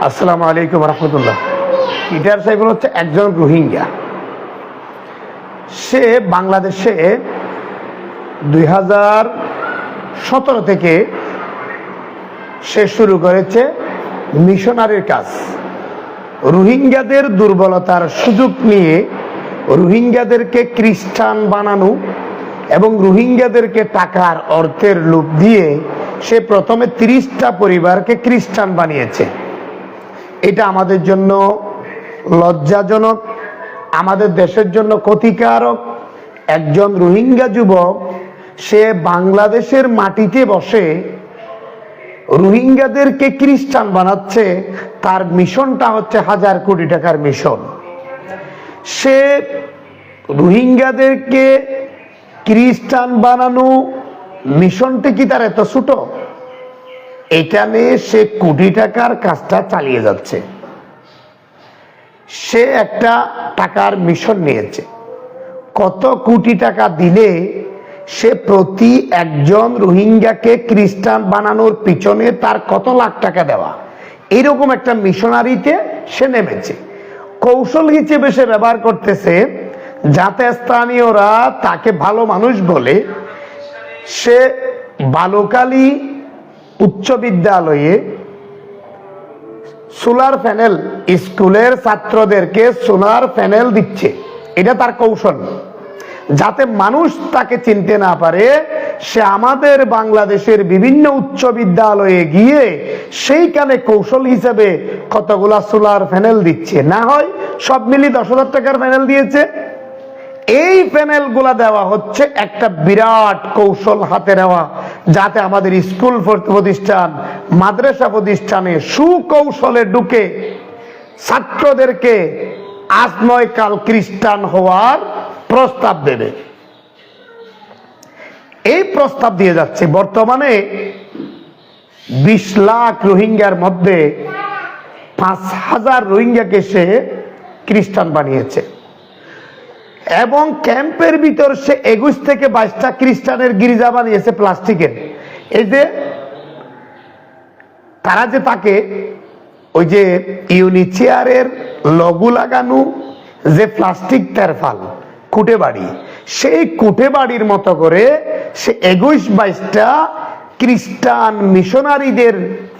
আসসালামু আলাইকুম রহমতুল্লাহ। পিটার সাইফুল হচ্ছে একজন রোহিঙ্গা। সে বাংলাদেশে 2017 থেকে সে শুরু করেছে মিশনারির কাজ। রোহিঙ্গাদের দুর্বলতার সুযোগ নিয়ে রোহিঙ্গাদেরকে খ্রিস্টান বানানো এবং রোহিঙ্গাদেরকে টাকার অর্থের লোভ দিয়ে সে প্রথমে 30টা পরিবারকে খ্রিস্টান বানিয়েছে। এটা আমাদের জন্য লজ্জাজনক, আমাদের দেশের জন্য ক্ষতিকারক। একজন রোহিঙ্গা যুবক সে বাংলাদেশের মাটিতে বসে রোহিঙ্গাদেরকে খ্রিস্টান বানাচ্ছে। তার মিশনটা হচ্ছে 1000 কোটি টাকার মিশন। সে রোহিঙ্গাদেরকে খ্রিস্টান বানানো মিশনটি কি তার এত ছোট? এটা নিয়ে সে কোটি টাকার কাজটা চালিয়ে যাচ্ছে। সে একটা টাকার মিশন নিয়েছে। কত কোটি টাকা দিলে সে প্রতি একজন রোহিঙ্গাকে খ্রিস্টান বানানোর পিছনে তার কত লাখ টাকা দেওয়া, এরকম একটা মিশনারিতে সে নেমেছে। কৌশল হিসেবে সে ব্যবহার করতেছে যাতে স্থানীয়রা তাকে ভালো মানুষ বলে। সে বালুকালী উচ্চ বিদ্যালয়ে সোলার প্যানেল, স্কুলের ছাত্রদেরকে সোলার প্যানেল দিচ্ছে। এটা তার কৌশল, যাতে মানুষ তাকে চিনতে না পারে। সে আমাদের বাংলাদেশের বিভিন্ন উচ্চ বিদ্যালয়ে গিয়ে সেইখানে কৌশল হিসেবে কতগুলা সোলার প্যানেল দিচ্ছে। না হয় সব মিলি 10,000 টাকার প্যানেল দিয়েছে। এই প্যানেল গুলা দেওয়া হচ্ছে একটা বিরাট কৌশল হাতে নেওয়া, যাতে আমাদের স্কুল প্রতিষ্ঠান, মাদ্রাসা প্রতিষ্ঠানে সুকৌশলে ঢুকে ছাত্রদেরকে আজ নয় কাল খ্রিস্টান হওয়ার প্রস্তাব দেবে। এই প্রস্তাব দিয়ে যাচ্ছে। বর্তমানে 20 লাখ রোহিঙ্গার মধ্যে 5,000 রোহিঙ্গাকে সে খ্রিস্টান বানিয়েছে এবং ক্যাম্পের ভিতর সে 21 থেকে 22টা খ্রিস্টানের গির্জা বানিয়েছে প্লাস্টিকের। এই যে তারা যে তাকে ওই যে ইউনিচেয়ারের লগু লাগানো যে প্লাস্টিক তেরফাল কুটে বাড়ি, সেই কুটে বাড়ির মতো করে সে 21-22টা খ্রিস্টান মিশনারিদের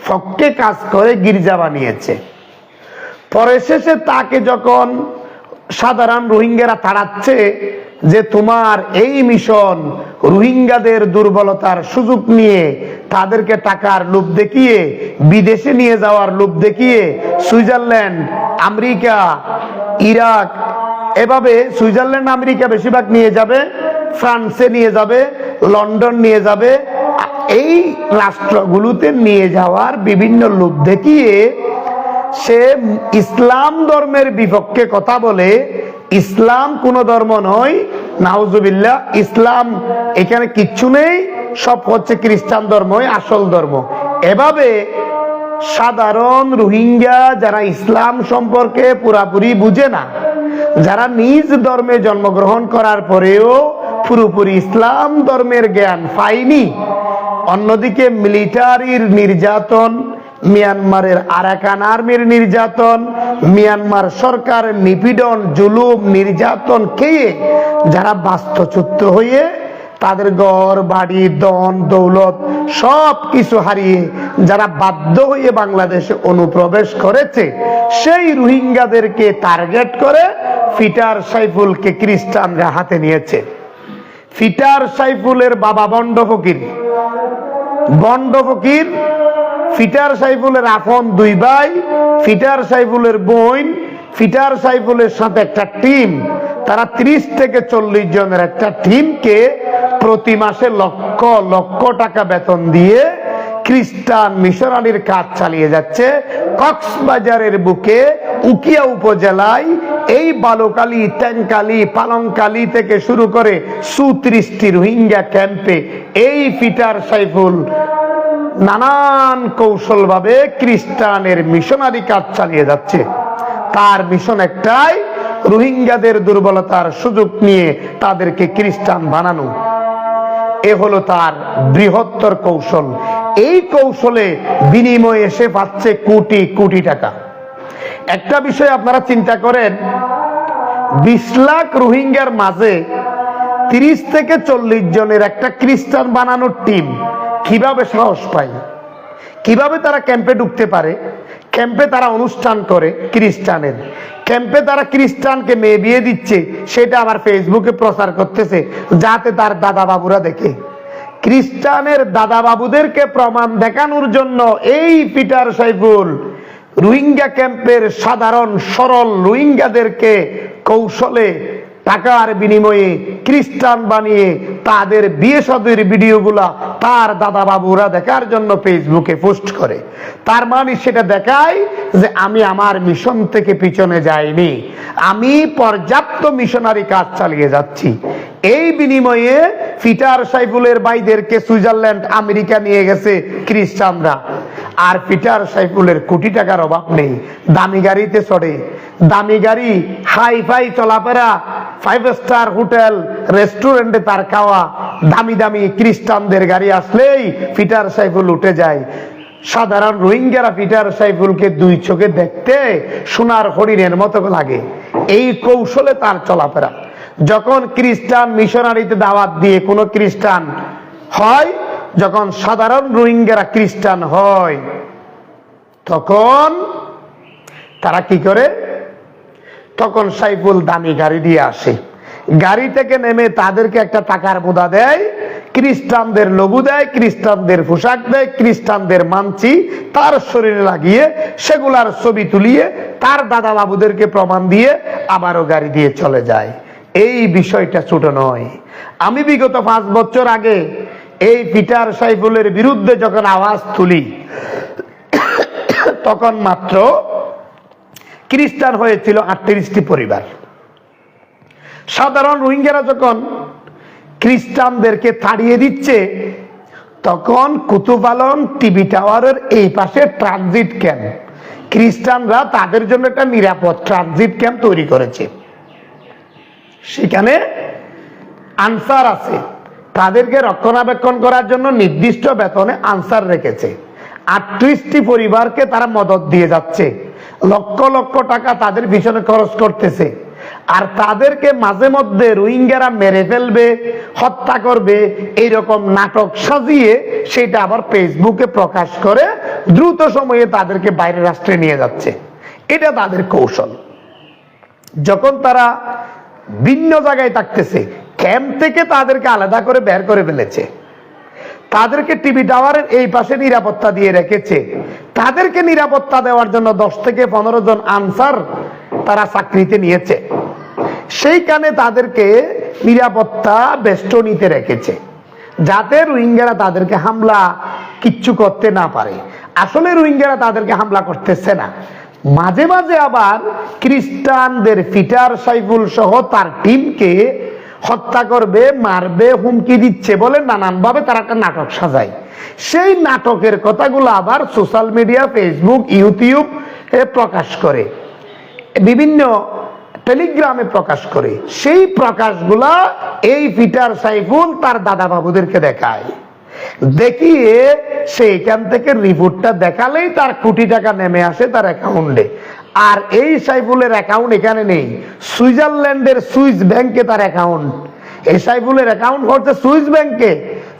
পক্ষে কাজ করে গির্জা বানিয়েছে। পরে শেষে তাকে যখন সাধারণ রোহিঙ্গারা তাড়াচ্ছে যে তোমার এই মিশন রোহিঙ্গাদের দুর্বলতার সুযোগ নিয়ে তাদেরকে টাকার লোভ দেখিয়ে বিদেশে নিয়ে যাওয়ার লোভ দেখিয়ে সুইজারল্যান্ড, আমেরিকা, ইরাক, এভাবে সুইজারল্যান্ড আমেরিকা বেশিরভাগ নিয়ে যাবে, ফ্রান্সে নিয়ে যাবে, লন্ডন নিয়ে যাবে, এই রাষ্ট্রগুলোতে নিয়ে যাওয়ার বিভিন্ন লোভ দেখিয়ে সে ইসলাম ধর্মের বিপক্ষে কথা বলে। ইসলাম কোন ধর্ম নয়, নাউজুবিল্লাহ, ইসলাম এখানে কিচ্ছু নেই, সব হচ্ছে খ্রিস্টান ধর্মই আসল ধর্ম। এভাবে সাধারণ রোহিঙ্গা যারা ইসলাম সম্পর্কে পুরাপুরি বুঝে না, যারা নিজ ধর্মে জন্মগ্রহণ করার পরেও পুরোপুরি ইসলাম ধর্মের জ্ঞান পায়নি, অন্যদিকে মিলিটারির নির্যাতন, মিয়ানমারের আরাকান আর্মির নির্যাতন, মিয়ানমার সরকারের নিপীড়ন, জুলুম, নির্যাতন খেয়ে যারা বাস্তুচ্যুত হয়ে তাদের ঘর বাড়ি, ধন দৌলত সব কিছু হারিয়ে যারা বাধ্য হয়ে বাংলাদেশে অনুপ্রবেশ করেছে, সেই রোহিঙ্গাদেরকে টার্গেট করে পিটার সাইফুলকে খ্রিস্টানরা হাতে নিয়েছে। পিটার সাইফুলের বাবা বন্ড ফকির। পিটার সাইফুলের আপন 2 ভাই, পিটার সাইফুলের বোন, পিটার সাইফুলের সাথে একটা টিম, তারা 30 থেকে 40 জনের একটা টিমকে প্রতি মাসে লক্ষ লক্ষ টাকা বেতন দিয়ে খ্রিস্টান মিশনারির কাজ চালিয়ে যাচ্ছে। কক্সবাজারের বুকে উকিয়া উপজেলায় এই বালুকালী, ট্যাংকালী, পালংকালী থেকে শুরু করে 34টি রোহিঙ্গা ক্যাম্পে এই পিটার সাইফুল নানান কৌশল ভাবে খ্রিস্টানের মিশনারি কাজ চালিয়ে যাচ্ছে। তার মিশন একটাই, রোহিঙ্গাদের দুর্বলতার সুযোগ নিয়ে তাদেরকে খ্রিস্টান বানানো। এ হলো তার বৃহত্তর কৌশল। এই কৌশলে বিনিময়ে সে পাচ্ছে কোটি কোটি টাকা। একটা বিষয় আপনারা চিন্তা করেন, 20 লাখ রোহিঙ্গার মাঝে 30 থেকে 40 জনের একটা খ্রিস্টান বানানোর টিম কিভাবে সাহস পায়, কিভাবে তারা ক্যাম্পে ঢুকতে পারে, ক্যাম্পে তারা অনুষ্ঠান করে খ্রিস্টানের, ক্যাম্পে তারা খ্রিস্টানকে মেয়ে বিয়ে দিচ্ছে, সেটা আবার ফেসবুকে প্রচার করতেছে যাতে তার দাদা বাবুরা দেখে। খ্রিস্টানের দাদা বাবুদেরকে প্রমাণ দেখানোর জন্য এই পিটার সাইফুল রোহিঙ্গা ক্যাম্পের সাধারণ সরল রোহিঙ্গাদেরকে কৌশলে টাকার বিনিময়ে খ্রিস্টান বানিয়ে তাদের বিয়ে শাদীর ভিডিওগুলা তার দাদা বাবুরা দেখার জন্য ফেসবুকে পোস্ট করে। তার মানে সেটা দেখায় যে আমি আমার মিশন থেকে পিছনে যাইনি, আমি পর্যাপ্ত মিশনারি কাজ চালিয়ে যাচ্ছি। এই বিনিময়ে পিটার সাইফুলের ভাইদেরকে সুইজারল্যান্ড আমেরিকা নিয়ে গেছে খ্রিস্টানরা। আর পিটার সাইফুলের কোটি টাকার অভাব নেই, দামি গাড়িতে চড়ে, দামি গাড়ি, হাই ফাই চলাফেরা, 5 স্টার হোটেল রেস্টুরেন্টে তার খাওয়া, দামি দামি খ্রিস্টানদের গাড়ি আসলেই পিটার সাইফুল উঠে যায়। সাধারণ রোহিঙ্গারা পিটার সাইফুলকে দুই চোখে দেখতে সোনার হরিণের মতো লাগে। এই কৌশলে তার চলাফেরা। যখন খ্রিস্টান মিশনারিতে দাওয়াত দিয়ে কোনো খ্রিস্টান হয়, যখন সাধারণ রোহিঙ্গারা খ্রিস্টান হয়, তখন তারা কি করে, তখন সাইফুল দামি গাড়ি দিয়ে আসে, গাড়ি থেকে নেমে তাদেরকে একটা টাকার বোঁদা দেয়, খ্রিস্টানদের লঘু দেয়, খ্রিস্টানদের পোশাক দেয়, খ্রিস্টানদের মানছি তার শরীরে লাগিয়ে সেগুলার ছবি তুলিয়ে তার দাদা বাবুদেরকে প্রমাণ দিয়ে আবারও গাড়ি দিয়ে চলে যায়। এই বিষয়টা ছোট নয়। আমি বিগত 5 বছর আগে এই পিটার সাইফুলের বিরুদ্ধে যখন আওয়াজ তুলি, তখন মাত্র খ্রিস্টান হয়েছিল 38টি পরিবার। সাধারণ রোহিঙ্গারা যখন খ্রিস্টানদেরকে তাড়িয়ে দিচ্ছে, তখন কুতুব আলম টিভি টাওয়ারের এই পাশে ট্রানজিট ক্যাম্প, খ্রিস্টানরা তাদের জন্য একটা নিরাপদ ট্রানজিট ক্যাম্প তৈরি করেছে। সেখানে আনসার আছে, তাদেরকে রক্ষণাবেক্ষণ করার জন্য নির্দিষ্ট বেতনে আনসার রেখেছে। 38টি পরিবারকে তারা মদত দিয়ে যাচ্ছে, লক্ষ লক্ষ টাকা তাদের পিছনে খরচ করতেছে। আর তাদেরকে মাঝে মধ্যে রোহিঙ্গারা মেরে ফেলবে, হত্যা করবে, এইরকম নাটক সাজিয়ে সেটা আবার ফেসবুকে প্রকাশ করে দ্রুত সময়ে তাদেরকে বাইরের রাষ্ট্রে নিয়ে যাচ্ছে। এটা তাদের কৌশল। যখন তারা ভিন্ন জায়গায় থাকতেছে, ক্যাম্প থেকে তাদেরকে আলাদা করে বের করে ফেলেছে, তাদেরকে টিভি টাওয়ারের এই পাশে নিরাপত্তা দিয়ে রেখেছে। তাদেরকে নিরাপত্তা দেওয়ার জন্য 10 থেকে 15 জন আনসার তারা চাকরিতে নিয়েছে। সেইখানে তাদেরকে নিরাপত্তা বেষ্টনীতে রেখেছে, যাতে রোহিঙ্গারা তাদেরকে হামলা কিচ্ছু করতে না পারে। আসলে রোহিঙ্গারা তাদেরকে হামলা করতেছে না। মাঝে মাঝে আবার খ্রিস্টানদের পিটার সাইফুল সহ তার টিমকে হত্যা করবে, মারবে, হুমকি দিচ্ছে বলে নানানভাবে তারা একটা নাটক সাজায়। সেই নাটকের কথাগুলো আবার সোশ্যাল মিডিয়া, ফেসবুক, ইউটিউব প্রকাশ করে, বিভিন্ন টেলিগ্রামে প্রকাশ করে। সেই প্রকাশগুলা এই পিটার সাইফুল তার দাদা বাবুদেরকে দেখায়, দেখিয়ে সেইখান থেকে রিপোর্টটা দেখালেই তার কোটি টাকা নেমে আসে তার অ্যাকাউন্টে। আর এই সাইফুলের অ্যাকাউন্ট এখানে নেই, সুইজারল্যান্ডের সুইস ব্যাংকে তার অ্যাকাউন্ট। এই সাইফুলের অ্যাকাউন্ট করছে সুইস ব্যাংকে,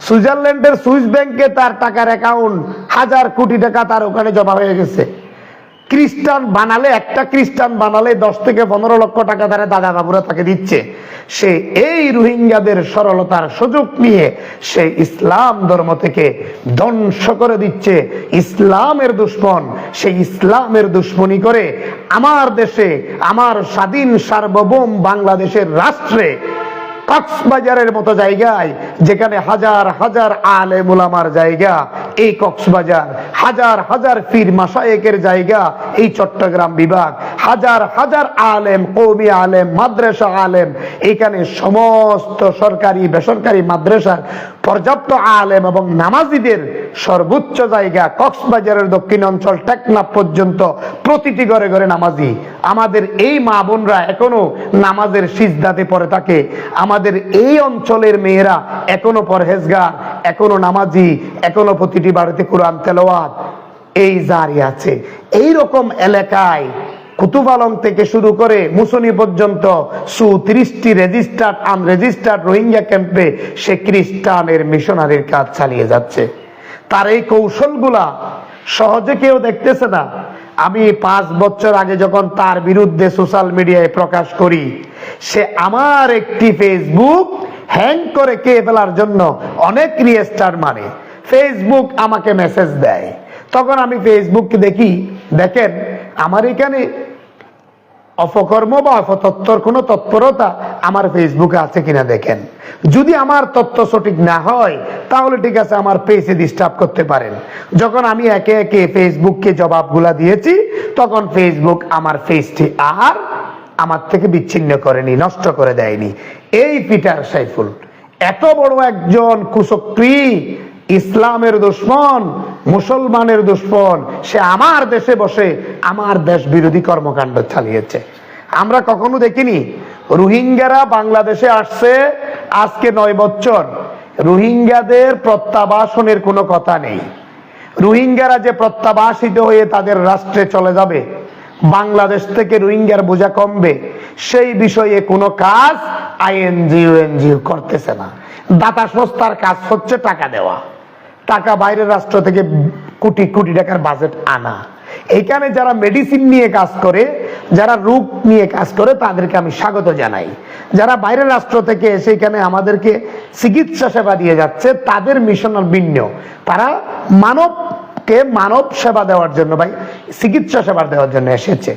সুইজারল্যান্ডের সুইস ব্যাংকে তার টাকার অ্যাকাউন্ট, 1000 কোটি টাকা তার ওখানে জমা হয়ে গেছে। খ্রিস্টান বানালে, একটা খ্রিস্টান বানালে 10 থেকে 15 লক্ষ টাকা তারা দাদা বাবুরা তাকে দিচ্ছে। সে এই রোহিঙ্গাদের সরলতার সুযোগ নিয়ে সে ইসলাম ধর্ম থেকে ধ্বংস করে দিচ্ছে। ইসলামের দুশ্মন, সেই ইসলামের দুশ্মনী করে আমার দেশে, আমার স্বাধীন সার্বভৌম বাংলাদেশের রাষ্ট্রে কক্সবাজারের মতো জায়গায়, যেখানে হাজার হাজার আলেম উলামার জায়গা এই কক্সবাজার, হাজার হাজার পীর মাশায়েখের জায়গা এই চট্টগ্রাম বিভাগ, হাজার হাজার আলেম, কওমি আলেম, মাদ্রাসা আলেম, এখানে সমস্ত সরকারি বেসরকারি মাদ্রাসার পর্যাপ্ত আলেম এবং নামাজিদের সর্বোচ্চ জায়গা কক্সবাজারের দক্ষিণ অঞ্চল টেকনাফ পর্যন্ত প্রতিটি ঘরে ঘরে নামাজি। আমাদের এই মা বোনরা এখনো নামাজের সিজদাতে পড়ে থাকে। আমাদের এই অঞ্চলের মেয়েরা এখনো পরহেজগার, এখনো নামাজি, এখনো প্রতিটি বাড়িতে কোরআন তেলাওয়াত এই জারি আছে। এই রকম এলাকায় কুতুব আলম থেকে শুরু করে মুসনি পর্যন্ত ৩৩টি রেজিস্টার্ড আনরেজিস্টার্ড রোহিঙ্গা ক্যাম্পে সে খ্রিস্টানের মিশনারির কাজ চালিয়ে যাচ্ছে। তার এই কৌশলগুলা সহজে কেউ দেখতেছে না। আমি ৫ বছর আগে যখন তার বিরুদ্ধে সোশ্যাল মিডিয়ায় প্রকাশ করি, সে আমার একটি ফেসবুক হ্যাং করে কে ফেলার জন্য অনেক রিস্টার্ট মানে ফেসবুক আমাকে মেসেজ দেয়। তখন আমি ফেসবুককে দেখি, দেখেন আমার এখানে অপকর্ম বা অপতত্ত্বর কোনো তৎপরতা আমার ফেসবুকে আছে কিনা দেখেন। যদি আমার তথ্য সঠিক না হয় তাহলে ঠিক আছে, আমার পেজে ডিস্টার্ব করতে পারেন। যখন আমি একে একে ফেসবুককে জবাবগুলা দিয়েছি, তখন ফেসবুক আমার পেজটি আর আমার থেকে বিচ্ছিন্ন করেনি, নষ্ট করে দেয়নি। এই পিটার সাইফুল এত বড় একজন কুচক্রী, ইসলামের দুশ্মন, মুসলমানের দুশ্মন, সে আমার দেশে বসে আমার দেশ বিরোধী কর্মকাণ্ড চালিয়েছে। আমরা কখনো দেখিনি রোহিঙ্গারা বাংলাদেশে আসছে আজকে ৯ বছর, রোহিঙ্গাদের প্রত্যাবাসনের কোনো কথা নেই। রোহিঙ্গারা যে প্রত্যাবাসিত হয়ে তাদের রাষ্ট্রে চলে যাবে, বাংলাদেশ থেকে রোহিঙ্গার বোঝা কমবে, সেই বিষয়ে কোনো কাজ আইএনজিও করতেছে না। দাতা সংস্থার কাজ হচ্ছে টাকা দেওয়া, টাকা বাইরের রাষ্ট্র থেকে কোটি কোটি টাকার বাজেট আনা। এখানে যারা মেডিসিন নিয়ে কাজ করে, যারা রোগ নিয়ে কাজ করে, তাদেরকে আমি স্বাগত জানাই। যারা বাইরের রাষ্ট্র থেকে এসে এখানে আমাদেরকে চিকিৎসা সেবা দিয়ে যাচ্ছে, তাদের মিশন ভিন্ন। তারা মানব সেবা দেওয়ার জন্য, ভাই চিকিৎসা সেবা দেওয়ার জন্য এসেছে।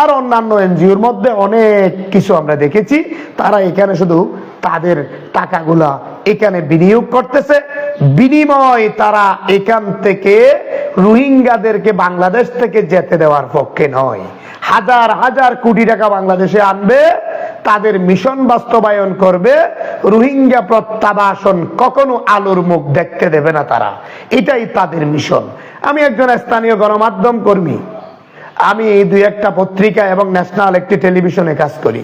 আর অন্যান্য এনজিওর মধ্যে অনেক কিছু আমরা দেখেছি, তারা এখানে শুধু তাদের টাকাগুলা এখানে বিনিয়োগ করতেছে, বিনিময় তারা এখান থেকে রোহিঙ্গাদেরকে বাংলাদেশ থেকে যেতে দেওয়ার পক্ষে নয়। হাজার হাজার কোটি টাকা বাংলাদেশে আনবে, তাদের মিশন বাস্তবায়ন করবে, রোহিঙ্গা প্রত্যাবাসন কখনো আলোর মুখ দেখতে দেবে না তারা। এটাই তাদের মিশন। আমি একজন স্থানীয় গণমাধ্যম কর্মী, আমি ২-১টা পত্রিকা এবং ন্যাশনাল একটি টেলিভিশনে কাজ করি।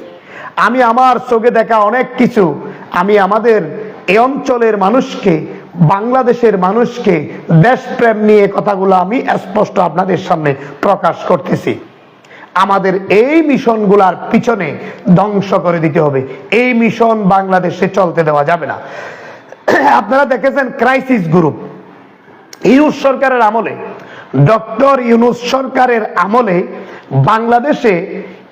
আমি আমার চোখে দেখা অনেক কিছু, আমি আমাদের এই অঞ্চলের মানুষকে, বাংলাদেশের মানুষকে দেশপ্রেম নিয়ে কথাগুলো আমি স্পষ্ট আপনাদের সামনে প্রকাশ করতেছি। আমাদের এই মিশনগুলার পিছনে ধ্বংস করে দিতে হবে। এই মিশন বাংলাদেশে চলতে দেওয়া যাবে না। আপনারা দেখেছেন ক্রাইসিস গ্রুপ ইউনূস সরকারের আমলে, ডক্টর ইউনূস সরকারের আমলে বাংলাদেশে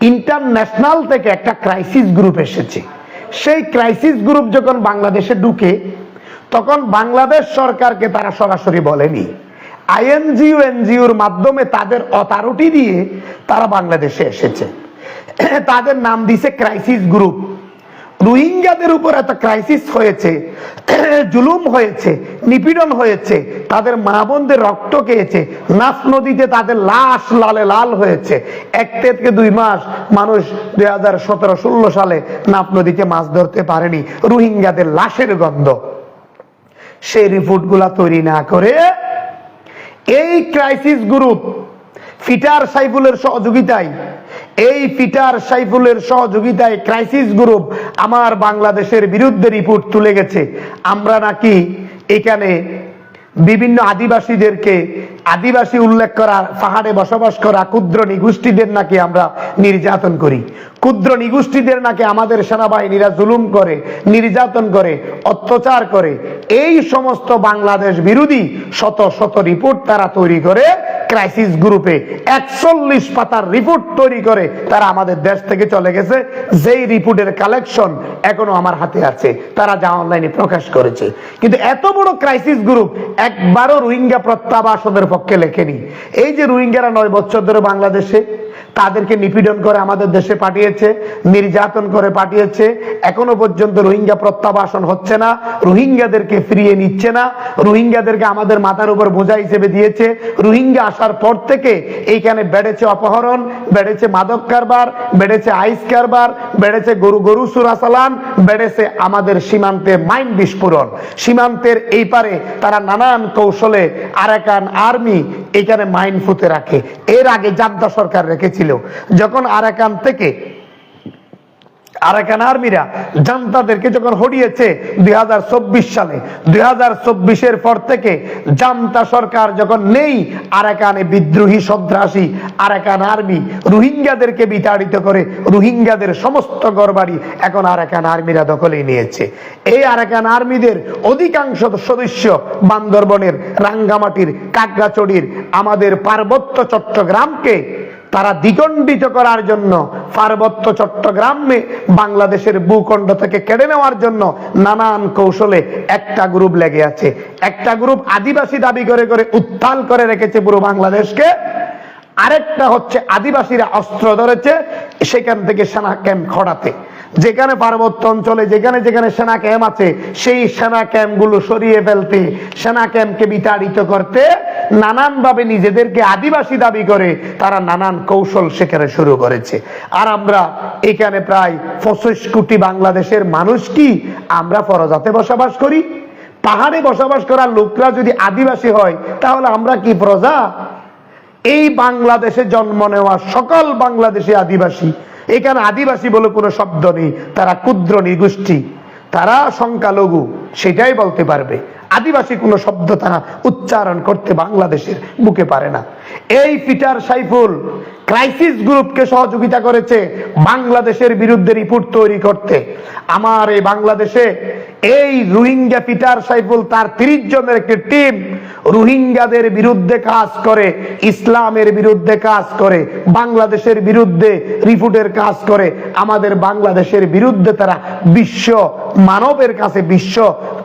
ইন্টারন্যাশনাল থেকে একটা ক্রাইসিস গ্রুপ এসেছে। সেই ক্রাইসিস গ্রুপ যখন বাংলাদেশে ঢুকে, তখন বাংলাদেশ সরকারকে তারা সরাসরি বলেনি, এনজিওর মাধ্যমে তাদের অথরিটি দিয়ে তারা বাংলাদেশে এসেছে। তাদের নাম দিছে ক্রাইসিস গ্রুপ। রোহিঙ্গাদের উপর এত ক্রাইসিস হয়েছে, জুলুম হয়েছে, নিপীড়ন হয়েছে, তাদের মা বোনদের রক্ত খেয়েছে, নাফ নদীতে তাদের লাশ লালে লাল হয়েছে। ১ থেকে ২ মাস মানুষ ২০১৭-১৬ সালে নাফ নদীতে মাছ ধরতে পারেনি, রোহিঙ্গাদের লাশের গন্ধ। সেই রিপোর্টগুলা তৈরি না করে এই ক্রাইসিস গ্রুপ পিটার সাইফুলের সহযোগিতায় ক্রাইসিস গ্রুপ আমার বাংলাদেশের বিরুদ্ধে রিপোর্ট তুলে গেছে। আমরা নাকি এখানে বিভিন্ন আদিবাসী উল্লেখ করা, পাহাড়ে বসবাস করা ক্ষুদ্র নিগোষ্ঠীদের নাকি আমরা নির্যাতন করি, ক্ষুদ্র নিগোষ্ঠীদের নাকি আমাদের সেনাবাহিনীরা জুলুম করে, নির্যাতন করে, অত্যাচার করে। এই সমস্ত বাংলাদেশ বিরোধী শত শত রিপোর্ট তারা তৈরি করে ক্রাইসিস গ্রুপে ৪১ পাতার রিপোর্ট তৈরি করে তারা আমাদের দেশ থেকে চলে গেছে। যেই রিপোর্টের কালেকশন এখনো আমার হাতে আছে, তারা যা অনলাইনে প্রকাশ করেছে। কিন্তু এত বড় ক্রাইসিস গ্রুপ একবারও রোহিঙ্গা প্রত্যাবাসনের পক্ষে লেখেনি। এই যে রোহিঙ্গারা ৯ বছর ধরে বাংলাদেশে, তাদেরকে নিপীড়ন করে আমাদের দেশে পাঠিয়েছে, নির্যাতন করে পাঠিয়েছে। এখনো পর্যন্ত রোহিঙ্গা প্রত্যাবাসন হচ্ছে না, রোহিঙ্গাদেরকে ফিরিয়ে নিচ্ছে না, রোহিঙ্গাদেরকে আমাদের মাথার উপর বোঝা হিসেবে দিয়েছে। রোহিঙ্গা আসার পর থেকে এইখানে বেড়েছে অপহরণ, বেড়েছে মাদক কারবার, বেড়েছে আইস কারবার, বেড়েছে গরু চোরাচালান, বেড়েছে আমাদের সীমান্তে মাইন বিস্ফোরণ। সীমান্তের এই পারে তারা নানান কৌশলে আরাকান আর্মি এখানে মাইন ফুতে রাখে। এর আগে জান্তা সরকার রেখেছিল। যখন আরাকান থেকে আরাকান আর্মিরা জান্তাদেরকে যখন হরিয়েছে 2024 সালে, 2024-এর পর থেকে জান্তা সরকার যখন নেই, আরাকানে বিদ্রোহী সন্ত্রাসী আরাকান আর্মি রোহিঙ্গাদেরকে বিতাড়িত করে রোহিঙ্গাদের সমস্ত ঘরবাড়ি এখন আরাকান আর্মিরা দখলে নিয়েছে। এই আরাকান আর্মিদের অধিকাংশ সদস্য বান্দরবনের, রাঙ্গামাটির, কাকড়াছড়ির, আমাদের পার্বত্য চট্টগ্রামকে তারা দ্বিগণ্ডিত করার জন্য, পার্বত্য চট্টগ্রামে বাংলাদেশের ভূখণ্ড থেকে কেড়ে নেওয়ার জন্য নানান কৌশলে একটা গ্রুপ লেগে আছে। একটা গ্রুপ আদিবাসী দাবি করে করে উত্তাল করে রেখেছে পুরো বাংলাদেশকে। আরেকটা হচ্ছে আদিবাসীরা অস্ত্র ধরেছে সেখান থেকে সেনা ক্যাম্প খড়াতে। যেখানে পার্বত্য অঞ্চলে যেখানে যেখানে সেনা ক্যাম্প আছে সেই সেনা ক্যাম্পগুলো সরিয়ে ফেলতে, সেনা ক্যাম্পকে বিতাড়িত করতে নানান ভাবে নিজেদেরকে আদিবাসী দাবি করে তারা নানান কৌশল সেখানে শুরু করেছে। আর আমরা এখানে প্রায় 25 কোটি বাংলাদেশের মানুষ কি আমরা ফরজাতে বসবাস করি? পাহাড়ে বসবাস করা লোকরা যদি আদিবাসী হয় তাহলে আমরা কি প্রজা? এই বাংলাদেশে জন্ম নেওয়া সকল বাংলাদেশি আদিবাসী, এখানে আদিবাসী বলে কোনো শব্দ নেই, তারা ক্ষুদ্র নৃগোষ্ঠী, তারা সংখ্যালঘু, সেটাই বলতে পারবে। আদিবাসী কোনো শব্দ তারা উচ্চারণ করতে বাংলাদেশের বুকে পারে না। এই পিটার সাইফুল ক্রাইসিস গ্রুপকে সহযোগিতা করেছে বাংলাদেশের বিরুদ্ধে রিপোর্ট তৈরি করতে। আমার এই বাংলাদেশে এই রোহিঙ্গা পিটার সাইফুল তার 30 জনের একটি টিম রোহিঙ্গাদের বিরুদ্ধে কাজ করে, ইসলামের বিরুদ্ধে কাজ করে, বাংলাদেশের বিরুদ্ধে রিপোর্টের কাজ করে। আমাদের বাংলাদেশের বিরুদ্ধে তারা বিশ্ব মানবের কাছে, বিশ্ব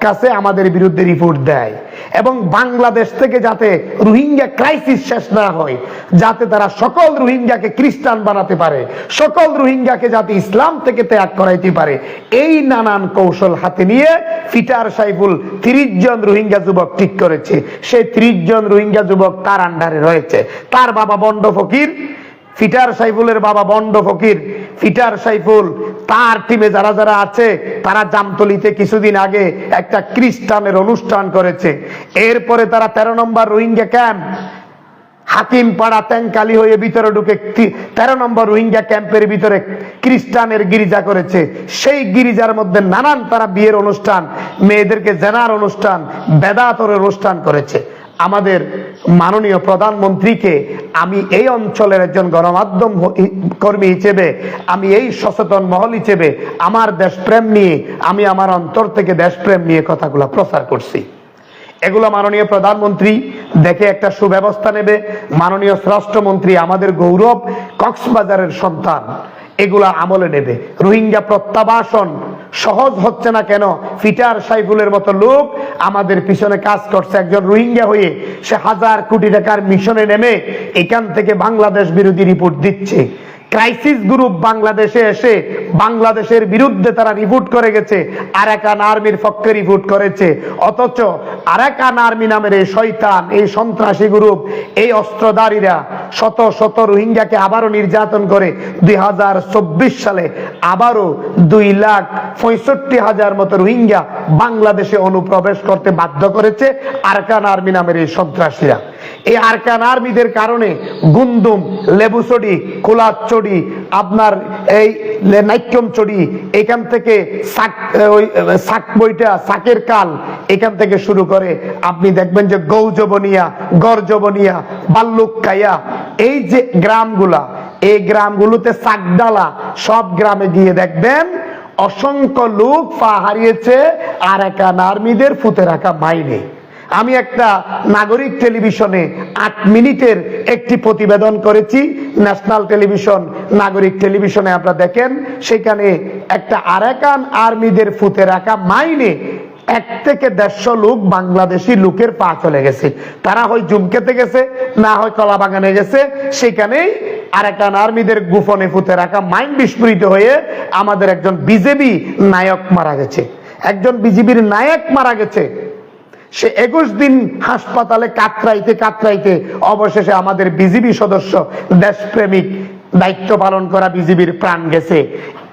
কাছে আমাদের বিরুদ্ধে রিপোর্ট দেয়। এবং বাংলাদেশ থেকে যাতে রোহিঙ্গা ক্রাইসিস শেষ না হয়, যাতে তারা সকল রোহিঙ্গাকে খ্রিস্টান বানাতে পারে, সকল রোহিঙ্গাকে যাতে ইসলাম থেকে ত্যাগ করাইতে পারে, এই নানান কৌশল হাতে নিয়ে পিটার সাইফুল 30 জন রোহিঙ্গা যুবক ঠিক করেছে। সেই 30 জন রোহিঙ্গা যুবক তার আন্ডারে রয়েছে। তার বাবা বন্ড ফকির, পিটার সাইফুলের বাবা বন্ড ফকির, পিটার সাইফুল তার টিমে যারা যারা আছে তারা জামতলিতে কিছুদিন আগে একটা খ্রিস্টানের অনুষ্ঠান করেছে। এরপরে তারা 13 নম্বর রোহিঙ্গা ক্যাম্প হাকিমপাড়া তেঙ্কালি হয়ে ভিতরে ঢুকে 13 নম্বর রোহিঙ্গা ক্যাম্পের ভিতরে খ্রিস্টানের গির্জা করেছে। সেই গির্জার মধ্যে নানান তারা বিয়ের অনুষ্ঠান, মেয়েদেরকে জেনার অনুষ্ঠান, বেদাতর অনুষ্ঠান করেছে। আমাদের মাননীয় প্রধানমন্ত্রীকে আমি এই অঞ্চলের একজন গণমাধ্যম কর্মী হিসেবে, আমি এই সচেতন মহল হিসেবে আমার দেশপ্রেম নিয়ে, আমি আমার অন্তর থেকে দেশপ্রেম নিয়ে কথাগুলো প্রচার করছি। এগুলো মাননীয় প্রধানমন্ত্রী দেখে একটা সুব্যবস্থা নেবে। মাননীয় স্বরাষ্ট্রমন্ত্রী আমাদের গৌরব, কক্সবাজারের সন্তান, এগুলা আমলে নেবে। রোহিঙ্গা প্রত্যাবাসন সহজ হচ্ছে না কেন? পিটার সাইফুলের মতো লোক আমাদের পিছনে কাজ করছে। একজন রোহিঙ্গা হয়ে সে 1000 কোটি টাকার মিশনে নেমে এখান থেকে বাংলাদেশ বিরোধী রিপোর্ট দিচ্ছে। ক্রাইসিস গ্রুপ বাংলাদেশে এসে বাংলাদেশের বিরুদ্ধে তারা রিপোর্ট করে গেছে, আরাকান আর্মির পক্ষে রিপোর্ট করেছে। অথচ আরাকান আর্মি নামের এই শয়তান, এই সন্ত্রাসী গ্রুপ, এই অস্ত্রধারীরা শত শত রোহিঙ্গাকে আবারও নির্যাতন করে 2024 সালে আবারও 2,65,000 মতো রোহিঙ্গা বাংলাদেশে অনুপ্রবেশ করতে বাধ্য করেছে আরাকান আর্মি নামের এই সন্ত্রাসীরা। এই আরাকান আর্মিদের কারণে গুন্দুম, লেবুচড়ি, কোলাচড়ি, আপনার এই নাইক্যমচড়ি, এখান থেকে সাকের কাল, এখান থেকে শুরু করে আপনি দেখবেন যে গৌজবনিয়া, গরজবনিয়া, বাল্লুকাইয়া, এই যে গ্রামগুলা, এই গ্রামগুলোতে সাকডালা, সব গ্রামে গিয়ে দেখবেন অসংখ্য লোক পা হারিয়েছে আরাকান আর্মিদের ফুতে রাখা মাইনে। আমি একটা নাগরিক টেলিভিশনে 8 মিনিটের একটি প্রতিবেদন করেছি, ন্যাশনাল টেলিভিশন, নাগরিক টেলিভিশনে আপনারা দেখেন। সেখানে একটা আরাকান আর্মিদের ফুতে রাখা মাইনে 1 থেকে 150 লোক বাংলাদেশি লোকের পা চলে গেছে। তারা হয় জুমকেতে গেছে, না হয় কলা বাগানে গেছে, সেখানেই আরাকান আর্মিদের গোপনে পুঁতে রাখা মাইন বিস্ফোরিত হয়ে আমাদের একজন বিজেপি নায়ক মারা গেছে, একজন বিজেপির নায়ক মারা গেছে। সে 21 দিন হাসপাতালে কাতরাইতে কাতরাইতে অবশেষে আমাদের বিজেপি সদস্য, দেশপ্রেমিক, দায়িত্ব পালন করা বিজেপির প্রাণ গেছে।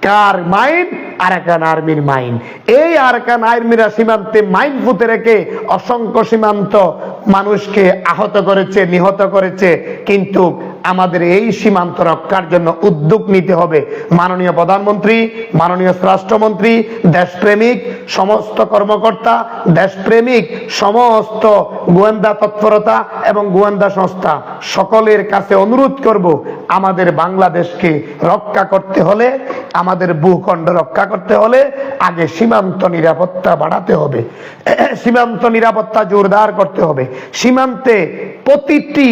কার মাইন? আরাকান আর্মির মাইন। এই আরাকান আর্মিরা সীমান্তে মাইন পুঁতে রেখে অসংখ্য সীমান্ত মানুষকে আহত করেছে, নিহত করেছে। কিন্তু আমাদের এই সীমান্ত রক্ষার জন্য উদ্যোগ নিতে হবে। মাননীয় প্রধানমন্ত্রী, মাননীয় স্বরাষ্ট্রমন্ত্রী, দেশপ্রেমিক সমস্ত কর্মকর্তা, দেশপ্রেমিক সমস্ত গোয়েন্দা তৎপরতা এবং গোয়েন্দা সংস্থা সকলের কাছে অনুরোধ করব, আমাদের বাংলাদেশকে রক্ষা করতে হলে, আমাদের ভূখণ্ড রক্ষা করতে হলে আগে সীমান্ত নিরাপত্তা বাড়াতে হবে, সীমান্ত নিরাপত্তা জোরদার করতে হবে। সীমান্তে প্রতিটি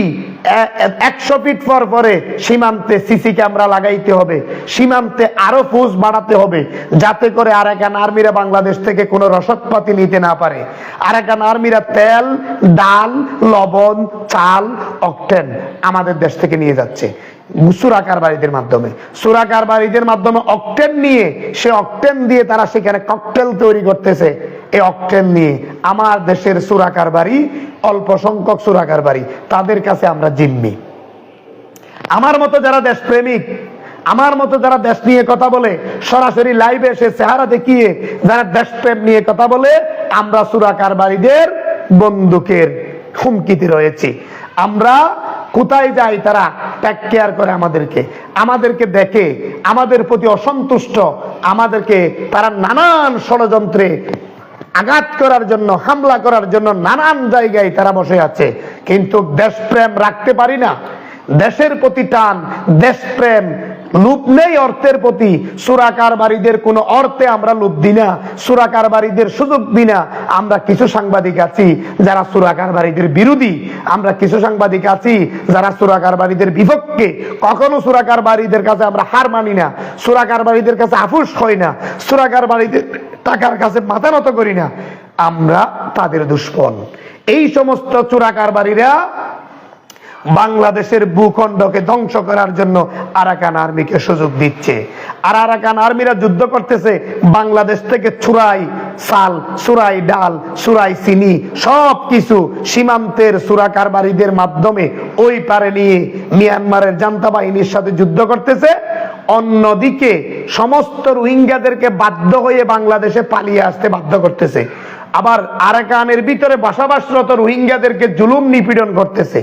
100 ফিট পর পরে সীমান্তে সিসি ক্যামেরা লাগাইতে হবে। সীমান্তে আরো ফোর্স বাড়াতে হবে, যাতে করে আরাকান আর্মিরা বাংলাদেশ থেকে কোনো রসদপাতি নিতে না পারে। আরাকান আর্মিরা তেল, ডাল, লবণ, চাল, অকটেন আমাদের দেশ থেকে নিয়ে যাচ্ছে সুরাকার বাড়িদের মাধ্যমে। সুরাকার বাড়িদের মাধ্যমে অকটেন নিয়ে, সে অকটেন দিয়ে তারা সেখানে ককটেল তৈরি করতেছে। এই অকটেন নিয়ে আমার দেশের সুরাকার বাড়ি, অল্প সংখ্যক সুরাকার বাড়ি, তাদের কাছে আমরা জিম্মি। আমার মতো যারা দেশপ্রেমিক, আমার মতো যারা দেশ নিয়ে কথা বলে, সরাসরি লাইভে এসে চেহারা দেখিয়ে যারা দেশপ্রেম নিয়ে কথা বলে, আমরা সুরাকার বাড়িদের বন্দুকের হুমকিতে রয়েছি। আমরা কোথায় যাই তারা টেক কেয়ার করে আমাদেরকে দেখে, আমাদের প্রতি অসন্তুষ্ট, আমাদেরকে তারা নানান ষড়যন্ত্রে আঘাত করার জন্য, হামলা করার জন্য নানান জায়গায় তারা বসে আছে। কিন্তু দেশপ্রেম রাখতে পারি না, দেশের প্রতি টান, দেশপ্রেম, লোভ নেই অর্থের প্রতি। সুরাকার বাড়িদের কোনো অর্থে আমরা লোভ দিই না, সুরাকার বাড়িদের সুযোগ দিই না। আমরা কিছু সাংবাদিক আছি যারা সুরাকার বাড়িদের বিরোধী, আমরা কিছু সাংবাদিক আছি যারা সুরাকার বাড়িদের বিপক্ষে। কখনো সুরাকার বাড়িদের কাছে আমরা হার মানি না, সুরাকার বাড়িদের কাছে আফুস হই না, সুরাকার বাড়িদের টাকার কাছে মাথা নত করি না। আমরা তাদের দুশ্মন। এই সমস্ত চোরাকার বাড়িরা বাংলাদেশের ভূখণ্ডকে ধ্বংস করার জন্য আরাকান আর্মিকে সুযোগ দিচ্ছে। আর আরাকান আর্মিরা যুদ্ধ করতেছে বাংলাদেশ থেকে চুরাই চাল, চুরাই ডাল, চুরাই চিনি সব কিছু সীমান্তের চোরাকার বাড়িদের মাধ্যমে ওই পারে নিয়ে মিয়ানমারের জান্তা বাহিনীর সাথে যুদ্ধ করতেছে। অন্যদিকে সমস্ত রোহিঙ্গাদেরকে বাধ্য হয়ে বাংলাদেশে পালিয়ে আসতে বাধ্য করতেছে। আবার আরাকানের ভিতরে বসবাসরত রোহিঙ্গাদেরকে জুলুম নিপীড়ন করতেছে।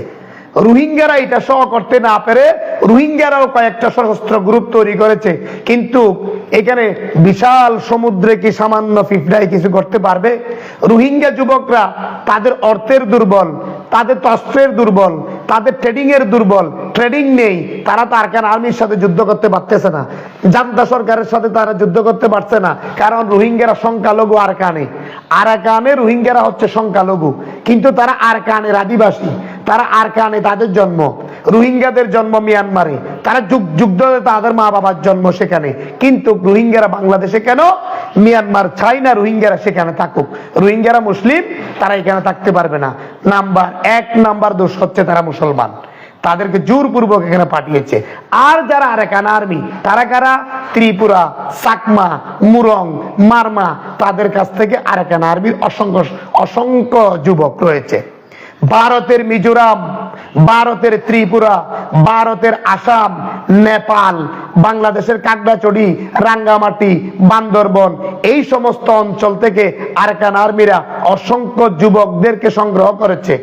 রোহিঙ্গারা এটা সহ করতে না পেরে রোহিঙ্গারাও কয়েকটা সশস্ত্র গ্রুপ তৈরি করেছে। কিন্তু এখানে বিশাল সমুদ্রে কি সামান্য পিঁপড়ায় কিছু করতে পারবে? রোহিঙ্গা যুবকরা তাদের অর্থের দুর্বল, তাদের অস্ত্রের দুর্বল, তাদের ট্রেডিং এর দুর্বল, ট্রেডিং নেই। তারা তো আরাকান আর্মির সাথে যুদ্ধ করতে পারতেছে না, জান্তা সরকারের সাথে তারা যুদ্ধ করতে পারছে না, কারণ রোহিঙ্গারা সংখ্যালঘু আরাকানে। আরাকানে রোহিঙ্গারা হচ্ছে সংখ্যালঘু, কিন্তু তারা আরাকানের আদিবাসী, তারা আরাকানে তাদের জন্ম। রোহিঙ্গাদের জন্ম মিয়ানমারে, তারা যুগ যুগ ধরে তাদের মা বাবার জন্ম সেখানে। কিন্তু রোহিঙ্গারা বাংলাদেশে কেন? মিয়ানমার চাই না রোহিঙ্গারা সেখানে থাকুক। রোহিঙ্গারা মুসলিম, তারা এখানে থাকতে পারবে না। এক নাম্বার দোষ হচ্ছে তারা মুসলমান, তাদেরকে জোরপূর্বক এখানে পাঠিয়েছে। আর যারা আরাকান আর্মি, তারা কারা? ত্রিপুরা, চাকমা, মুরং, মারমা, তাদের কাছ থেকে আরাকান আর্মির অসংখ্য যুবক রয়েছে। ভারতের মিজোরাম, ভারতের ত্রিপুরা, ভারতের আসাম, নেপাল, বাংলাদেশের কাকড়াছড়ি, রাঙ্গামাটি, বান্দরবন, এই সমস্ত অঞ্চল থেকে আরাকান আর্মিরা অসংখ্য যুবকদেরকে সংগ্রহ করেছে।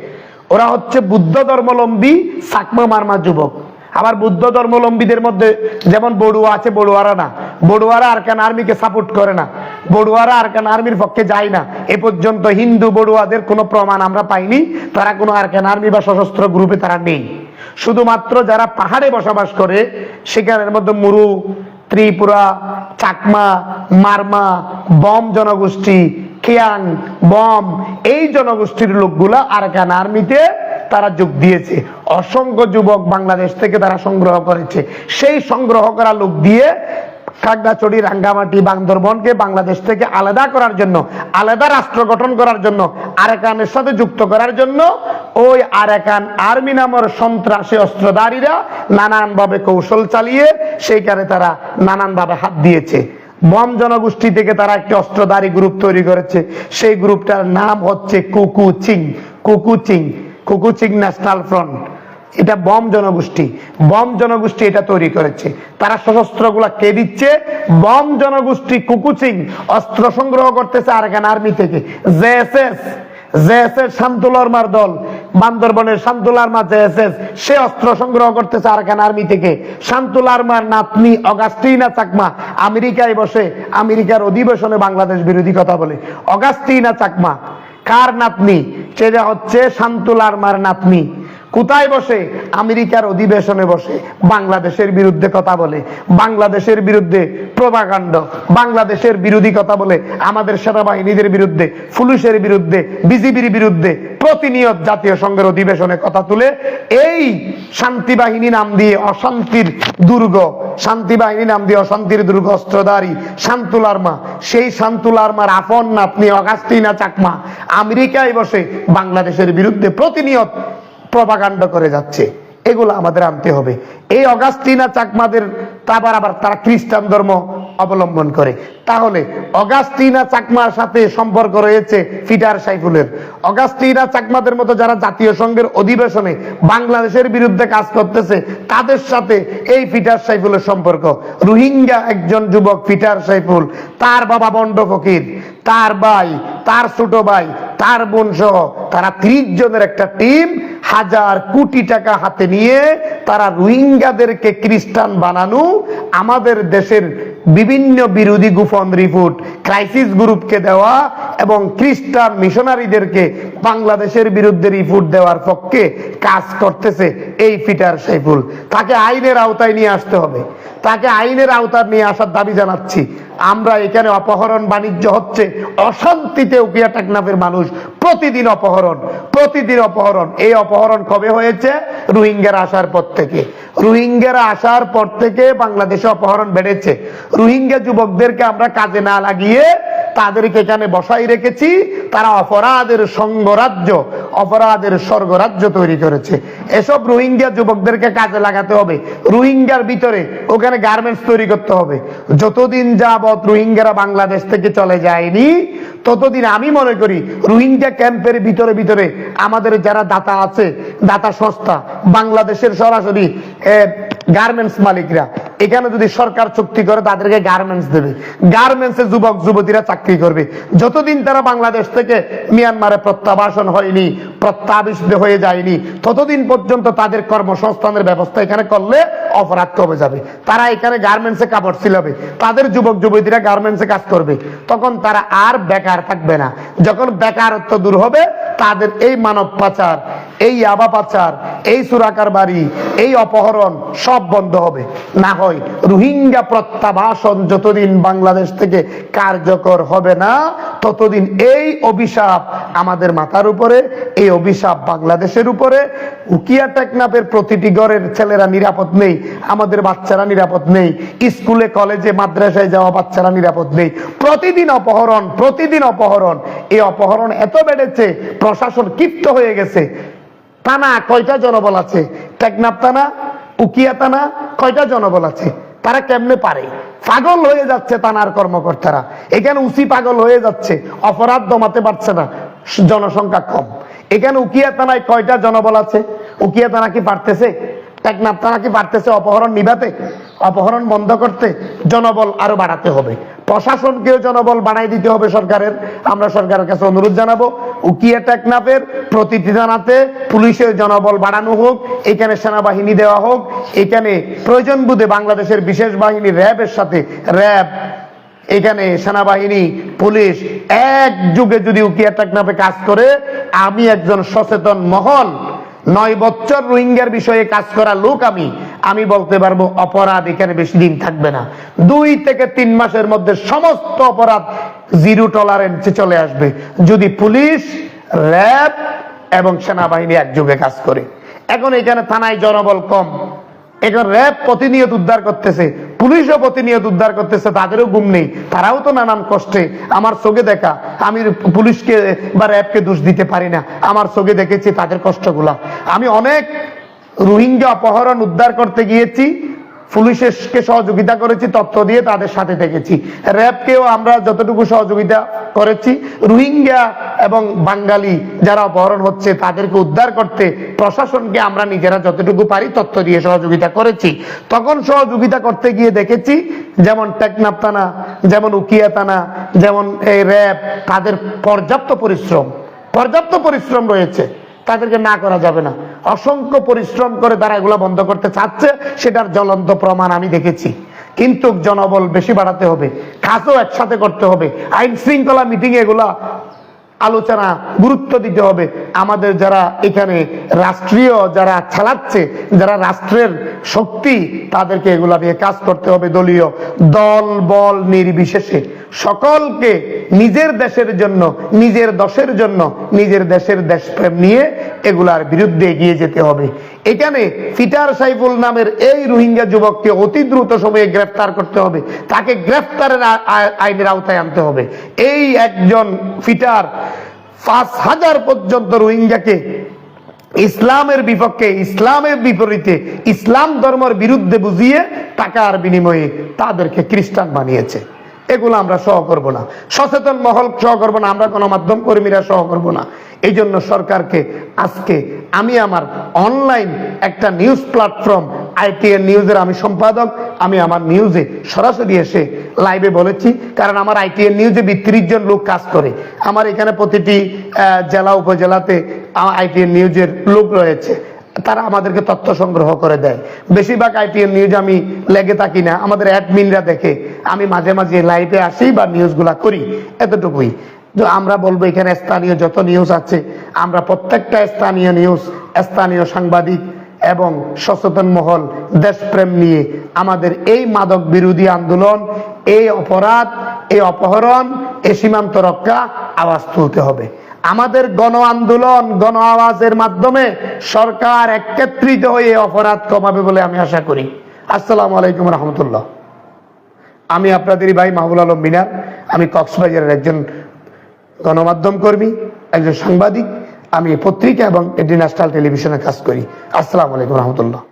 ওরা হচ্ছে বুদ্ধ ধর্মাবলম্বী চাকমা মারমা যুবক। আবার বুদ্ধ ধর্মাবলম্বীদের মধ্যে যেমন বড়ুয়া আছে, বড়ুয়ারা না, বড়ুয়ারা আরাকান আর্মিকে সাপোর্ট করে না, বড়ুয়ারা আরাকান আর্মির পক্ষে যায় না। এ পর্যন্ত হিন্দু বড়ুয়াদের কোনো প্রমাণ আমরা পাইনি তারা কোনো আরাকান আর্মি বা সশস্ত্র গ্রুপে তারা নেই। শুধুমাত্র যারা পাহাড়ে বসবাস করে সেখানের মধ্যে মুরু, ত্রিপুরা, চাকমা, মারমা, বম জনগোষ্ঠী, খিয়াং, বম, এই জনগোষ্ঠীর লোকগুলা আরাকান আর্মিতে তারা যোগ দিয়েছে। অসংখ্য যুবক বাংলাদেশ থেকে তারা সংগ্রহ করেছে। সেই সংগ্রহ করা লোক দিয়ে খাগড়াছড়ি, রাঙ্গামাটি, বান্দরবনকে বাংলাদেশ থেকে আলাদা করার জন্য, আলাদা রাষ্ট্র গঠন করার জন্য, আরাকানের সাথে যুক্ত করার জন্য ওই আরাকান আর্মি নামের সন্ত্রাসী অস্ত্রধারীরা নানানভাবে কৌশল চালিয়ে সেইখানে তারা নানানভাবে হাত দিয়েছে। বম জনগোষ্ঠী থেকে তারা একটি অস্ত্রধারী গ্রুপ তৈরি করেছে। সেই গ্রুপটার নাম হচ্ছে কুকুচিং ন্যাশনাল ফ্রন্ট। এটা বম জনগোষ্ঠী এটা তৈরি করেছে। তারা সশস্ত্রগুলা কে দিচ্ছে? বম জনগোষ্ঠী কুকুচিং অস্ত্র সংগ্রহ করতেছে আরাকান আর্মি থেকে। জেএসএস শান্তুলর্মার দল, বান্দরবনের শান্তুলার্মা জেএসএস, সে অস্ত্র সংগ্রহ করতেছে আরাকান আর্মি থেকে। শান্তুলার্মার নাতনি অগাস্টিনা চাকমা আমেরিকায় বসে আমেরিকার অধিবেশনে বাংলাদেশ বিরোধী কথা বলে। অগাস্টিনা চাকমা কার নাতনি? সেটা হচ্ছে শান্তুলার্মার নাতনি। কোথায় বসে? আমেরিকার অধিবেশনে বসে বাংলাদেশের বিরুদ্ধে কথা বলে, বাংলাদেশের বিরুদ্ধে প্রোপাগান্ডা, বাংলাদেশের বিরোধী কথা বলে, আমাদের সেনাবাহিনীদের বিরুদ্ধে, পুলিশের বিরুদ্ধে, বিজিবির বিরুদ্ধে প্রতিনিয়ত জাতীয় সংঘের অধিবেশনে কথা তুলে এই শান্তিবাহিনী নাম দিয়ে অশান্তির দুর্গ অস্ত্রধারী শান্তুলার্মা, সেই শান্তুলার্মার আপন নাতনি অগাস্টিনা চাকমা আমেরিকায় বসে বাংলাদেশের বিরুদ্ধে প্রতিনিয়ত প্রপাগান্ডা করে যাচ্ছে। এগুলো আমাদের আনতে হবে। এই অগাস্টিনা চাকমাদের আবার তারা খ্রিস্টান ধর্ম অবলম্বন করে। তাহলে অগাস্টিনা চাকমার সাথে সম্পর্ক রয়েছে পিটার সাইফুলের। অগাস্টিনা চাকমাদের মতো যারা জাতীয় সংঘের অধিবেশনে বাংলাদেশের বিরুদ্ধে কাজ করতেছে, তাদের সাথে এই পিটার সাইফুলের সম্পর্ক। রোহিঙ্গা একজন যুবক পিটার সাইফুল, তার বাবা বন্ড ফকির, তার ভাই, তার ছোট ভাই, তার বোন সহ তারা 30 জনের একটা টিম, 1000 কোটি টাকা হাতে নিয়ে তারা রোহিঙ্গাদেরকে খ্রিস্টান বানানো, আমাদের দেশের বিভিন্ন বিরোধী গোপন রিপোর্ট ক্রাইসিস গ্রুপকে দেওয়া এবং খ্রিস্টান মিশনারিদেরকে বাংলাদেশের বিরুদ্ধে রিপোর্ট দেওয়ার পক্ষে কাজ করতেছে এই পিটার সাইফুল। তাকে আইনের আওতায় নিয়ে আসতে হবে। তাকে আইনের আওতায় নিয়ে আসার দাবি জানাচ্ছি। আমরা এখানে অপহরণ বাণিজ্য হচ্ছে, অশান্তিতে উকিয়া টেকনাফের মানুষ প্রতিদিন অপহরণ। এই অপহরণ কবে হয়েছে? রোহিঙ্গারা আসার পর থেকে বাংলাদেশে অপহরণ বেড়েছে। রোহিঙ্গা যুবকদেরকে আমরা কাজে না লাগিয়ে তাদেরকে এখানে বসাই রেখেছি। তারা অপরাধের স্বর্গরাজ্য তৈরি করেছে। এসব রোহিঙ্গা যুবকদেরকে কাজে লাগাতে হবে। রোহিঙ্গার ভিতরে ওখানে গার্মেন্টস তৈরি করতে হবে। যতদিন যাবত রোহিঙ্গারা বাংলাদেশ থেকে চলে যায়নি, ততদিন আমি মনে করি রোহিঙ্গা ক্যাম্পের ভিতরে আমাদের যারা দাতা আছে, দাতা সংস্থা, বাংলাদেশের সরাসরি গার্মেন্টস মালিকরা, এখানে যদি সরকার চুক্তি করে তাদেরকে গার্মেন্টস দেবে, গার্মেন্টসে যুবক যুবতীরা চাকরি করবে। যতদিন তারা বাংলাদেশ থেকে মিয়ানমারে প্রত্যাবাসন হয়নি, প্রত্যাবিষ্ট হয়ে যায়নি, ততদিন পর্যন্ত তাদের কর্মসংস্থানের ব্যবস্থা এখানে করলে অপরাধ কমে যাবে। তারা এখানে গার্মেন্টসে কাপড় সিলাবে, তাদের যুবক যুবতীরা গার্মেন্টসে কাজ করবে, তখন তারা আর বেকার থাকবে না। যখন বেকারত্ব দূর হবে, তাদের এই মানব পাচার, এই ইয়াবা পাচার, এই চুরাকার বাড়ি, এই অপহরণ সব বন্ধ হবে। না হয় রোহিঙ্গা প্রত্যাবাসন যতদিন বাংলাদেশ থেকে কার্যকর হবে না, ততদিন এই অভিশাপ আমাদের মাথার উপরে, এই অভিশাপ বাংলাদেশের উপরে। উকিয়া টেকনাফের প্রতিটি ঘরের ছেলেরা নিরাপদ নেই, আমাদের বাচ্চারা নিরাপদ নেই, স্কুলে কলেজে মাদ্রাসায় যাওয়া বাচ্চারা নিরাপদ নেই। প্রতিদিন অপহরণ। এই অপহরণ এত বেড়েছে, প্রশাসন ক্ষিপ্ত হয়ে গেছে। থানা কয়টা জনবল আছে? টেকনাফ থানা, উকিয়া থানা কয়টা জনবল আছে? তারা কেমনে পারে? পাগল হয়ে যাচ্ছে থানার কর্মকর্তারা। এখানে উসি পাগল হয়ে যাচ্ছে, অপরাধ দমাতে পারছে না, জনসংখ্যা কম। এখানে উকিয়া থানায় কয়টা জনবল আছে? উকিয়া থানা কি পারতেছে? টেকনাফ থানা কি পারতেছে অপহরণ নিভাতে, অপহরণ বন্ধ করতে? জনবল আরো বাড়াতে হবে, প্রশাসনকেও জনবল বাড়াই দিতে হবে সরকারের। আমরা সরকারের কাছে অনুরোধ জানাবো, উকিয়া টেকনাফের প্রতিটি থানাতে পুলিশের জনবল বাড়ানো হোক, এখানে সেনাবাহিনী দেওয়া হোক, এখানে প্রয়োজন বোধে বাংলাদেশের বিশেষ বাহিনী র্যাবের সাথে এখানে সেনাবাহিনী পুলিশ একযোগে যদি উকিয়া টেকনাফে কাজ করে, আমি একজন সচেতন মহল 9 বছর রোহিঙ্গার বিষয়ে কাজ করা লোক, আমি বলতে পারবো অপরাধ এখানে বেশি দিন থাকবে না। 2 থেকে 3 মাসের মধ্যে সমস্ত অপরাধ জিরো টলারেন্সে চলে আসবে, যদি পুলিশ, র্যাব এবং সেনাবাহিনী একযোগে কাজ করে। এখন এখানে থানায় জনবল কম, এখন র্যাব প্রতিনিয়ত উদ্ধার করতেছে, পুলিশও প্রতিনিয়ত উদ্ধার করতেছে, তাদেরও ঘুম নেই, তারাও তো নানান কষ্টে। আমার চোখে দেখা, আমি পুলিশকে বা র্যাবকে দোষ দিতে পারি না, আমার চোখে দেখেছি তাদের কষ্টগুলা। আমি অনেক রোহিঙ্গা অপহরণ উদ্ধার করতে গিয়েছি, পুলিশকে সহযোগিতা করেছি, তথ্য দিয়ে তাদের সাথে থেকেছি। র্যাবকেও আমরা যতটুকু সহযোগিতা করেছি, রোহিঙ্গা এবং বাঙালি যারা অপহরণ হচ্ছে তাদেরকে উদ্ধার করতে প্রশাসনকে আমরা নিজেরা যতটুকু পারি তথ্য দিয়ে সহযোগিতা করেছি। তখন সহযোগিতা করতে গিয়ে দেখেছি যেমন টেকনাফ থানা, যেমন উকিয়া থানা, যেমন এই র্যাব, তাদের পর্যাপ্ত পরিশ্রম রয়েছে, তাদেরকে না করা যাবে না। অসংখ্য পরিশ্রম করে তারা এগুলা বন্ধ করতে চাচ্ছে, সেটার জ্বলন্ত প্রমাণ আমি দেখেছি। কিন্তু জনবল বেশি বাড়াতে হবে, কাজও একসাথে করতে হবে, আইন শৃঙ্খলা মিটিং এগুলা আলোচনা গুরুত্ব দিতে হবে। আমাদের যারা এখানে রাষ্ট্রীয় যারা চালাচ্ছে, যারা রাষ্ট্রের শক্তি, তাদেরকে এগুলা নিয়ে কাজ করতে হবে। দলীয় দল বল নির্বিশেষে সকলকে নিজের দেশের জন্য, নিজের দশের জন্য, নিজের দেশের দেশপ্রেম নিয়ে এগুলার বিরুদ্ধে এগিয়ে যেতে হবে। এখানে ফিটার সাইফুল নামের এই রোহিঙ্গা যুবককে অতি দ্রুত সময়ে গ্রেফতার করতে হবে, তাকে গ্রেফতারের আইনের আওতায় আনতে হবে। এই একজন ফিটার ৫,০০০ পর্যন্ত রোহিঙ্গাকে ইসলামের বিপক্ষে, ইসলামের বিপরীতে, ইসলাম ধর্মের বিরুদ্ধে বুঝিয়ে টাকার বিনিময়ে তাদেরকে খ্রিস্টান বানিয়েছে। এগুলো আমরা সহ করব না, সচেতন মহল সহ করব না, আমরা গণমাধ্যম কর্মীরা সহ করব না। এই জন্য সরকারকে আজকে আমি আমার অনলাইন একটা নিউজ প্ল্যাটফর্ম ITN নিউজের আমি সম্পাদক, আমি আমার নিউজে সরাসরি এসে লাইভে বলেছি, কারণ আমার ITN নিউজে ৩২ জন লোক কাজ করে। আমার এখানে প্রতিটি জেলা উপজেলাতে ITN নিউজের লোক রয়েছে, তারা আমাদেরকে তথ্য সংগ্রহ করে দেয়। বেশিরভাগ ITN নিউজ আমি লেগে থাকি না, আমাদের অ্যাডমিনরা দেখে। আমি মাঝে মাঝে লাইভে আসি বা নিউজগুলা করি, এতটুকুই। তো আমরা বলবো এখানে স্থানীয় যত নিউজ আছে, আমরা প্রত্যেকটা স্থানীয় নিউজ, স্থানীয় সাংবাদিক এবং সচেতন মহল দেশপ্রেম নিয়ে আমাদের এই মাদক বিরোধী আন্দোলন, এই অপরাধ, এই অপহরণ, এই সীমান্ত রক্ষা আওয়াজ তুলতে হবে। আমাদের গণ আন্দোলন, গণ আওয়াজের মাধ্যমে সরকার একত্রিত হয়ে অপরাধ কমাবে বলে আমি আশা করি। আসসালামু আলাইকুম রহমতুল্লাহ। আমি আপনাদেরই ভাই মাহবুল আলম মিনার। আমি কক্সবাজারের একজন গণমাধ্যম কর্মী, একজন সাংবাদিক। আমি পত্রিকা এবং ইন্টারন্যাশনাল টেলিভিশনে কাজ করি। আসসালামু আলাইকুম রহমতুল্লাহ।